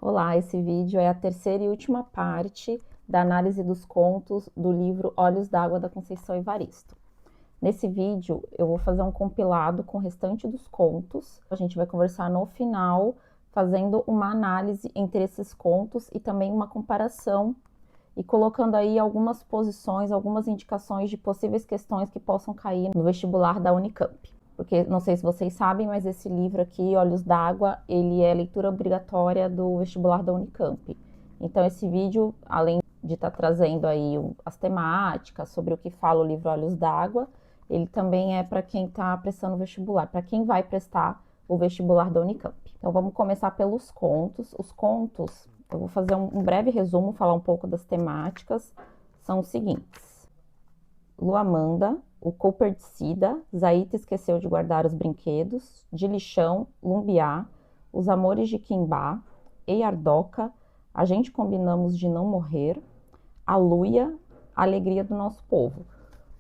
Olá, esse vídeo é a terceira e última parte da análise dos contos do livro Olhos d'Água, da Conceição Evaristo. Nesse vídeo, eu vou fazer um compilado com o restante dos contos. A gente vai conversar no final, fazendo uma análise entre esses contos e também uma comparação e colocando aí algumas posições, algumas indicações de possíveis questões que possam cair no vestibular da Unicamp. Porque, não sei se vocês sabem, mas esse livro aqui, Olhos d'Água, ele é leitura obrigatória do vestibular da Unicamp. Então, esse vídeo, além de estar trazendo aí as temáticas sobre o que fala o livro Olhos d'Água, ele também é para quem está prestando o vestibular, para quem vai prestar o vestibular da Unicamp. Então, vamos começar pelos contos. Os contos, eu vou fazer um breve resumo, falar um pouco das temáticas, são os seguintes. Luamanda, o Cooperticida, Zaita esqueceu de guardar os brinquedos, de lixão, Lumbiá, os amores de Quimbá, Eiardoca, a gente combinamos de não morrer, a Luia, a alegria do nosso povo.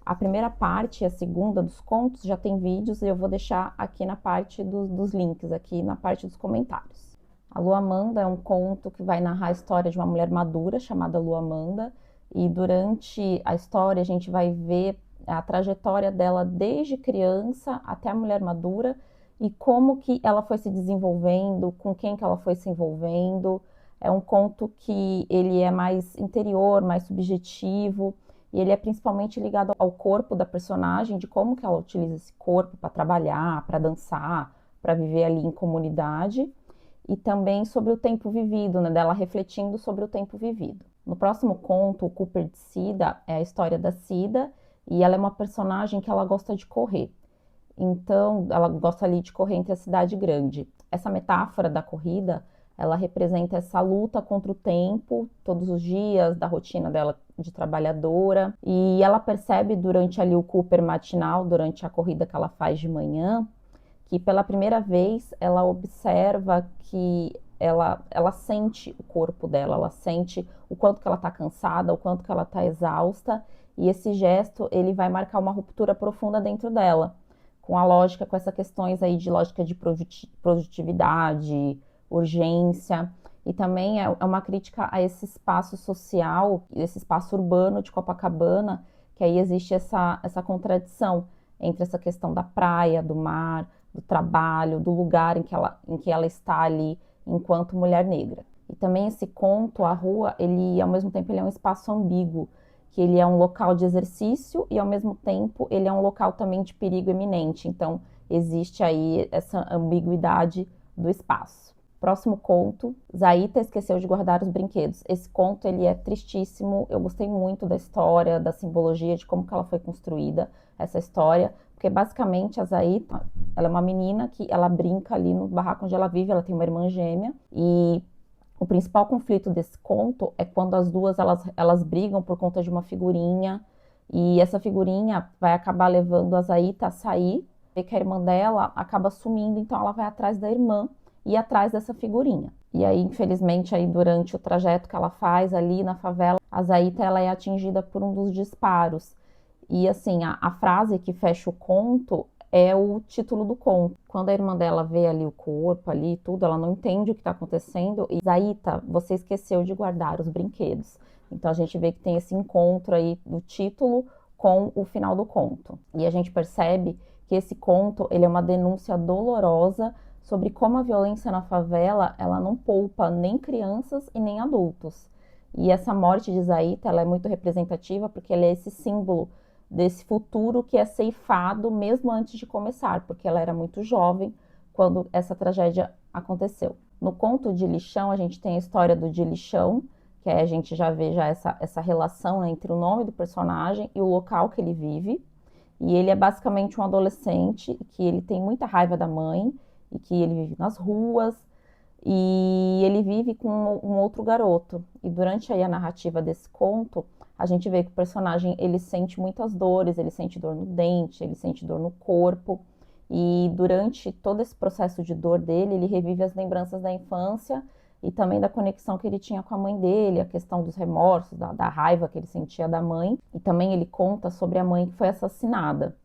A primeira parte e a segunda dos contos já tem vídeos e eu vou deixar aqui na parte dos links, aqui na parte dos comentários. A Luamanda é um conto que vai narrar a história de uma mulher madura chamada Luamanda, e durante a história a gente vai ver a trajetória dela desde criança até a mulher madura e como que ela foi se desenvolvendo, com quem que ela foi se envolvendo. É um conto que ele é mais interior, mais subjetivo, e ele é principalmente ligado ao corpo da personagem, de como que ela utiliza esse corpo para trabalhar, para dançar, para viver ali em comunidade, e também sobre o tempo vivido, né, dela refletindo sobre o tempo vivido. No próximo conto, o Cooperticida, é a história da Cida, e ela é uma personagem que ela gosta de correr. Então, ela gosta ali de correr entre a cidade grande. Essa metáfora da corrida, ela representa essa luta contra o tempo, todos os dias, da rotina dela de trabalhadora. E ela percebe durante ali o Cooper matinal, durante a corrida que ela faz de manhã, que pela primeira vez ela observa que ela sente o corpo dela, ela sente o quanto que ela está cansada, o quanto que ela está exausta, e esse gesto ele vai marcar uma ruptura profunda dentro dela, com a lógica, com essas questões aí de lógica de produtividade, urgência, e também é uma crítica a esse espaço social, esse espaço urbano de Copacabana, que aí existe essa contradição entre essa questão da praia, do mar, do trabalho, do lugar em que ela está ali enquanto mulher negra. E também esse conto, a rua, ele ao mesmo tempo ele é um espaço ambíguo, que ele é um local de exercício e ao mesmo tempo ele é um local também de perigo iminente. Então existe aí essa ambiguidade do espaço. Próximo conto, Zaita esqueceu de guardar os brinquedos. Esse conto ele é tristíssimo, eu gostei muito da história, da simbologia, de como que ela foi construída, essa história, porque basicamente a Zaita, ela é uma menina que ela brinca ali no barraco onde ela vive, ela tem uma irmã gêmea, e o principal conflito desse conto é quando as duas elas brigam por conta de uma figurinha, e essa figurinha vai acabar levando a Zaita a sair, e que a irmã dela acaba sumindo, então ela vai atrás da irmã e atrás dessa figurinha. E aí, infelizmente, aí durante o trajeto que ela faz ali na favela, a Zaita ela é atingida por um dos disparos. E assim, a frase que fecha o conto é o título do conto. Quando a irmã dela vê ali o corpo, ali tudo, ela não entende o que está acontecendo. E Zaita, você esqueceu de guardar os brinquedos. Então a gente vê que tem esse encontro aí do título com o final do conto. E a gente percebe que esse conto, ele é uma denúncia dolorosa sobre como a violência na favela, ela não poupa nem crianças e nem adultos. E essa morte de Zaita, ela é muito representativa porque ela é esse símbolo desse futuro que é ceifado mesmo antes de começar, porque ela era muito jovem quando essa tragédia aconteceu. No conto de Lixão, a gente tem a história do de Lixão, que aí a gente já vê já essa relação, né, entre o nome do personagem e o local que ele vive. E ele é basicamente um adolescente que ele tem muita raiva da mãe e que ele vive nas ruas e ele vive com um outro garoto. E durante aí a narrativa desse conto, a gente vê que o personagem ele sente muitas dores, ele sente dor no dente, ele sente dor no corpo. E durante todo esse processo de dor dele, ele revive as lembranças da infância e também da conexão que ele tinha com a mãe dele, a questão dos remorsos, da raiva que ele sentia da mãe. E também ele conta sobre a mãe que foi assassinada.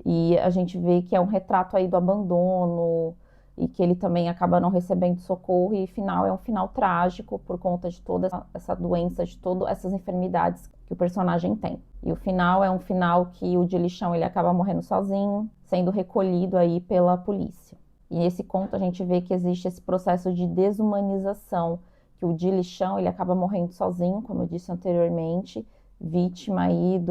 E a gente vê que é um retrato aí do abandono, e que ele também acaba não recebendo socorro, e o final é um final trágico por conta de toda essa doença, de todas essas enfermidades que o personagem tem. E o final é um final que o de lixão ele acaba morrendo sozinho, sendo recolhido aí pela polícia. E nesse conto a gente vê que existe esse processo de desumanização, que o de lixão ele acaba morrendo sozinho, como eu disse anteriormente, vítima aí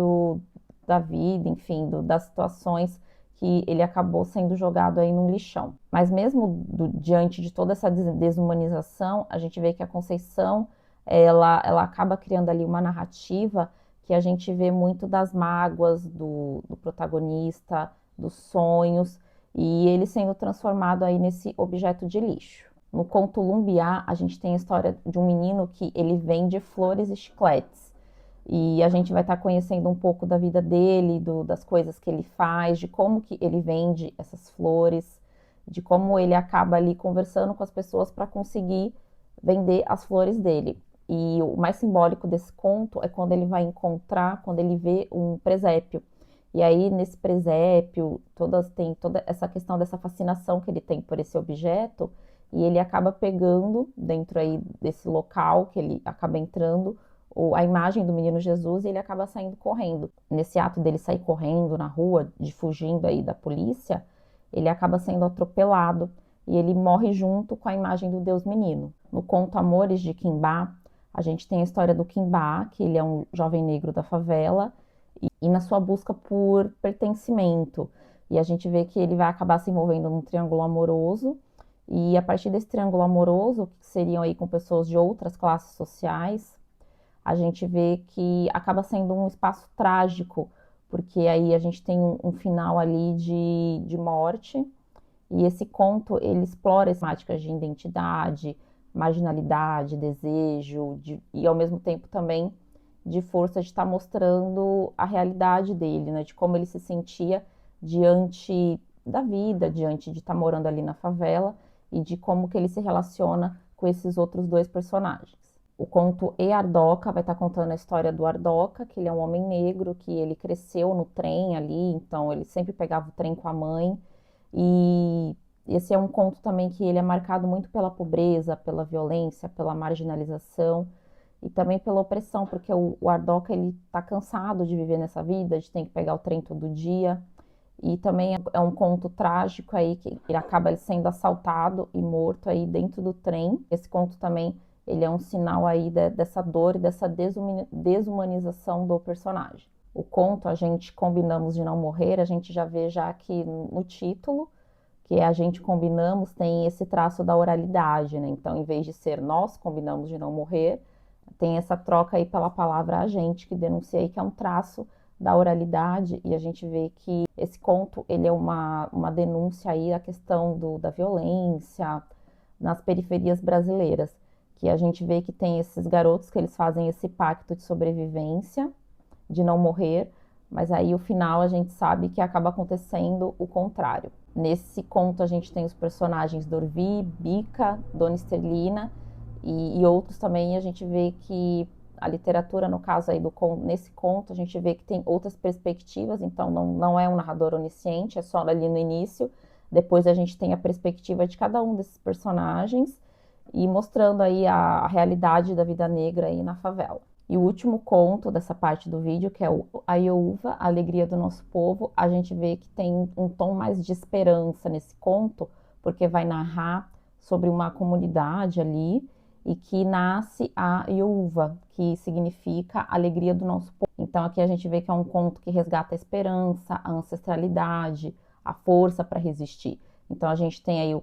da vida, enfim, das situações que ele acabou sendo jogado aí num lixão. Mas mesmo diante de toda essa desumanização, a gente vê que a Conceição, ela acaba criando ali uma narrativa que a gente vê muito das mágoas do protagonista, dos sonhos, e ele sendo transformado aí nesse objeto de lixo. No conto Lumbiá, a gente tem a história de um menino que ele vende flores e chicletes. E a gente vai estar conhecendo um pouco da vida dele, das coisas que ele faz, de como que ele vende essas flores, de como ele acaba ali conversando com as pessoas para conseguir vender as flores dele. E o mais simbólico desse conto é quando ele vai encontrar, quando ele vê um presépio. E aí, nesse presépio, tem toda essa questão dessa fascinação que ele tem por esse objeto, e ele acaba pegando, dentro aí desse local que ele acaba entrando, a imagem do menino Jesus, e ele acaba saindo correndo. Nesse ato dele sair correndo na rua, de fugindo aí da polícia, ele acaba sendo atropelado e ele morre junto com a imagem do Deus Menino. No conto Amores de Quimbá, a gente tem a história do Quimbá, que ele é um jovem negro da favela, e na sua busca por pertencimento. E a gente vê que ele vai acabar se envolvendo num triângulo amoroso, e a partir desse triângulo amoroso, que seriam aí com pessoas de outras classes sociais, a gente vê que acaba sendo um espaço trágico, porque aí a gente tem um final ali de morte, e esse conto, ele explora as temáticas de identidade, marginalidade, desejo, e ao mesmo tempo também de força de estar mostrando a realidade dele, né, de como ele se sentia diante da vida, diante de estar morando ali na favela, e de como que ele se relaciona com esses outros dois personagens. O conto E Ardoca vai estar contando a história do Ardoca, que ele é um homem negro, que ele cresceu no trem ali, então ele sempre pegava o trem com a mãe. E esse é um conto também que ele é marcado muito pela pobreza, pela violência, pela marginalização e também pela opressão, porque o Ardoca ele está cansado de viver nessa vida, de ter que pegar o trem todo dia. E também é um conto trágico aí, que ele acaba sendo assaltado e morto aí dentro do trem. Esse conto também ele é um sinal aí dessa dor e dessa desumanização do personagem. O conto, a gente combinamos de não morrer, a gente já vê já que no título, que é a gente combinamos, tem esse traço da oralidade, né? Então, em vez de ser nós combinamos de não morrer, tem essa troca aí pela palavra a gente, que denuncia aí que é um traço da oralidade, e a gente vê que esse conto, ele é uma denúncia aí da questão da violência nas periferias brasileiras, que a gente vê que tem esses garotos que eles fazem esse pacto de sobrevivência, de não morrer, mas aí o final a gente sabe que acaba acontecendo o contrário. Nesse conto a gente tem os personagens Dorvi, Bica, Dona Esterlina e outros também. A gente vê que a literatura, no caso aí nesse conto, a gente vê que tem outras perspectivas, então não é um narrador onisciente, é só ali no início. Depois a gente tem a perspectiva de cada um desses personagens e mostrando aí a realidade da vida negra aí na favela. E o último conto dessa parte do vídeo, que é A Ioúva, a Alegria do Nosso Povo, a gente vê que tem um tom mais de esperança nesse conto, porque vai narrar sobre uma comunidade ali e que nasce a Ioúva, que significa Alegria do Nosso Povo. Então aqui a gente vê que é um conto que resgata a esperança, a ancestralidade, a força para resistir. Então a gente tem aí,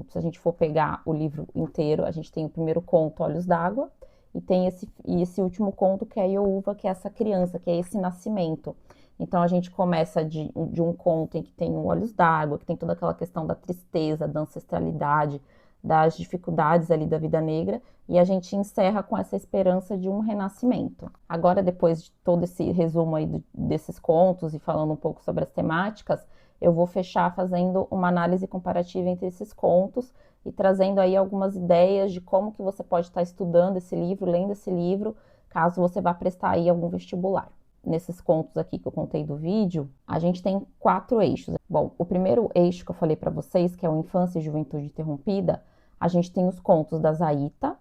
se a gente for pegar o livro inteiro, a gente tem o primeiro conto, Olhos d'Água, e tem esse último conto que é a Ioúva, que é essa criança, que é esse nascimento. Então a gente começa de um conto em que tem o Olhos d'Água, que tem toda aquela questão da tristeza, da ancestralidade, das dificuldades ali da vida negra, e a gente encerra com essa esperança de um renascimento. Agora, depois de todo esse resumo aí desses contos e falando um pouco sobre as temáticas, eu vou fechar fazendo uma análise comparativa entre esses contos e trazendo aí algumas ideias de como que você pode estar estudando esse livro, lendo esse livro, caso você vá prestar aí algum vestibular. nesses contos aqui que eu contei do vídeo, a gente tem 4 eixos. Bom, o primeiro eixo que eu falei para vocês, que é o Infância e Juventude Interrompida, a gente tem os contos da Zaita,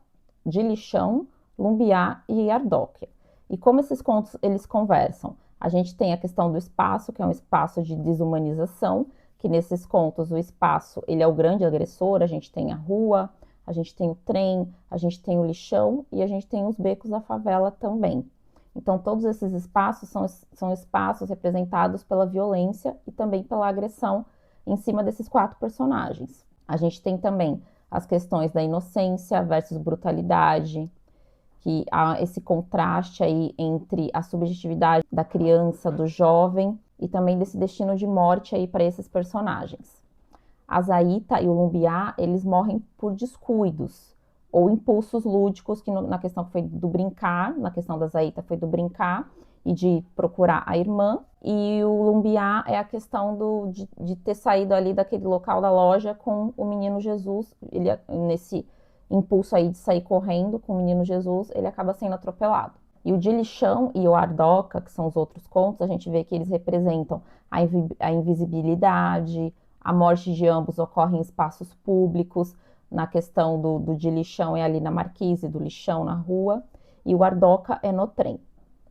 de Lixão, Lumbiá e Ardóquia. E como esses contos eles conversam? A gente tem a questão do espaço, que é um espaço de desumanização, que nesses contos o espaço ele é o grande agressor, a gente tem a rua, a gente tem o trem, a gente tem o lixão e a gente tem os becos da favela também. Então, todos esses espaços são espaços representados pela violência e também pela agressão em cima desses 4 personagens. A gente tem também as questões da inocência versus brutalidade, que há esse contraste aí entre a subjetividade da criança, do jovem e também desse destino de morte aí para esses personagens. A Zaita e o Lumbiá, eles morrem por descuidos ou impulsos lúdicos, que na questão foi do brincar, na questão da Zaita foi do brincar e de procurar a irmã, e o Lumbiá é a questão de ter saído ali daquele local da loja com o menino Jesus, ele nesse impulso aí de sair correndo com o menino Jesus, ele acaba sendo atropelado. E o de Lixão e o Ardoca, que são os outros contos, a gente vê que eles representam a invisibilidade, a morte de ambos ocorre em espaços públicos, na questão do de Lixão é ali na Marquise, do Lixão na rua, e o Ardoca é no trem.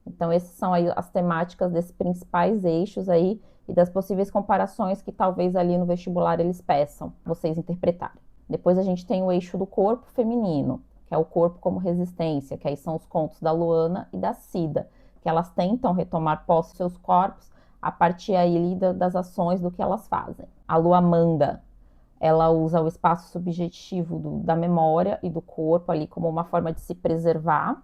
Então, essas são aí as temáticas desses principais eixos aí e das possíveis comparações que talvez ali no vestibular eles peçam vocês interpretarem. Depois a gente tem o eixo do corpo feminino, que é o corpo como resistência, que aí são os contos da Luana e da Cida, que elas tentam retomar posse dos seus corpos a partir aí das ações do que elas fazem. A Luamanda, ela usa o espaço subjetivo da memória e do corpo ali como uma forma de se preservar.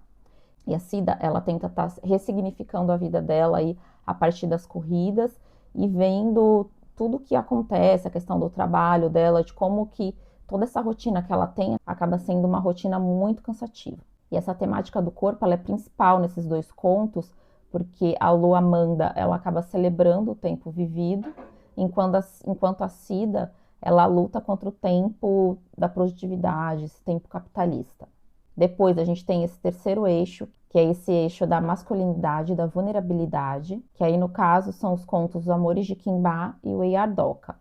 E a Cida, ela tenta estar ressignificando a vida dela aí a partir das corridas e vendo tudo o que acontece, a questão do trabalho dela, de como que toda essa rotina que ela tem acaba sendo uma rotina muito cansativa. E essa temática do corpo, ela é principal nesses 2 contos, porque a Luamanda, ela acaba celebrando o tempo vivido, enquanto a Cida, ela luta contra o tempo da produtividade, esse tempo capitalista. Depois a gente tem esse terceiro eixo, que é esse eixo da masculinidade, da vulnerabilidade, que aí no caso são os contos Os Amores de Quimbá e o Ei Ardoca.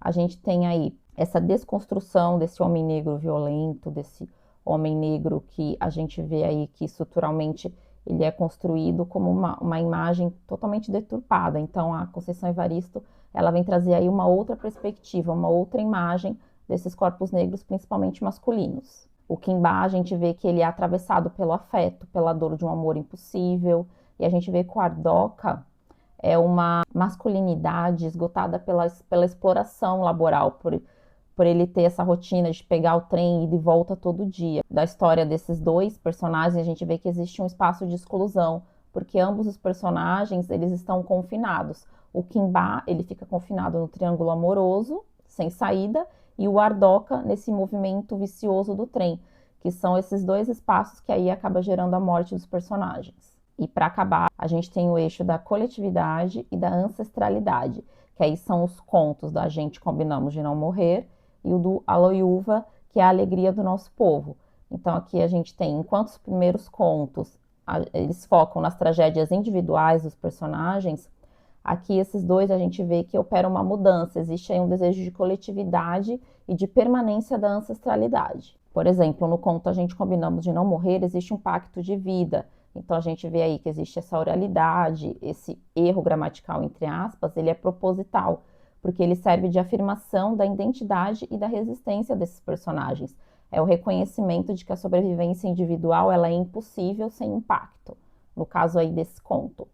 A gente tem aí essa desconstrução desse homem negro violento, desse homem negro que a gente vê aí que estruturalmente ele é construído como uma imagem totalmente deturpada. Então a Conceição Evaristo, ela vem trazer aí uma outra perspectiva, uma outra imagem desses corpos negros, principalmente masculinos. O Quimbá, a gente vê que ele é atravessado pelo afeto, pela dor de um amor impossível, e a gente vê que o Ardoca é uma masculinidade esgotada pela exploração laboral, por ele ter essa rotina de pegar o trem e ir de volta todo dia. Da história desses 2 personagens, a gente vê que existe um espaço de exclusão, porque ambos os personagens, eles estão confinados. O Quimbá, ele fica confinado no triângulo amoroso, sem saída, e o Ardoca nesse movimento vicioso do trem, que são esses 2 espaços que aí acaba gerando a morte dos personagens. E para acabar, a gente tem o eixo da coletividade e da ancestralidade, que aí são os contos da Gente Combinamos de Não Morrer e o do Aloiúva, que é a alegria do nosso povo. Então aqui a gente tem, enquanto os primeiros contos, eles focam nas tragédias individuais dos personagens, aqui esses 2 a gente vê que opera uma mudança, existe aí um desejo de coletividade e de permanência da ancestralidade. Por exemplo, no conto A Gente Combinamos de Não Morrer, existe um pacto de vida. Então a gente vê aí que existe essa oralidade, esse erro gramatical, entre aspas, ele é proposital, porque ele serve de afirmação da identidade e da resistência desses personagens. É o reconhecimento de que a sobrevivência individual ela é impossível sem impacto, no caso aí desse conto.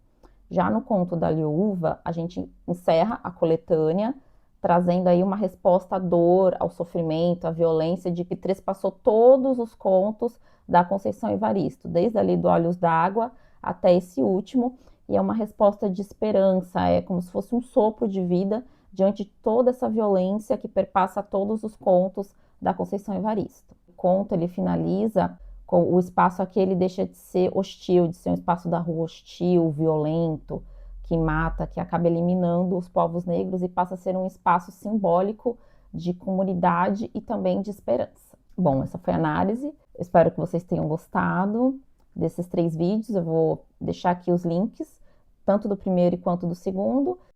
Já no conto da Liúva, a gente encerra a coletânea, trazendo aí uma resposta à dor, ao sofrimento, à violência, de que trespassou todos os contos da Conceição Evaristo, desde ali do Olhos d'Água até esse último, e é uma resposta de esperança, é como se fosse um sopro de vida diante de toda essa violência que perpassa todos os contos da Conceição Evaristo. O conto, ele finaliza com o espaço aqui, ele deixa de ser hostil, de ser um espaço da rua hostil, violento, que mata, que acaba eliminando os povos negros e passa a ser um espaço simbólico de comunidade e também de esperança. Bom, essa foi a análise. Espero que vocês tenham gostado desses 3 vídeos. Eu vou deixar aqui os links tanto do primeiro quanto do segundo,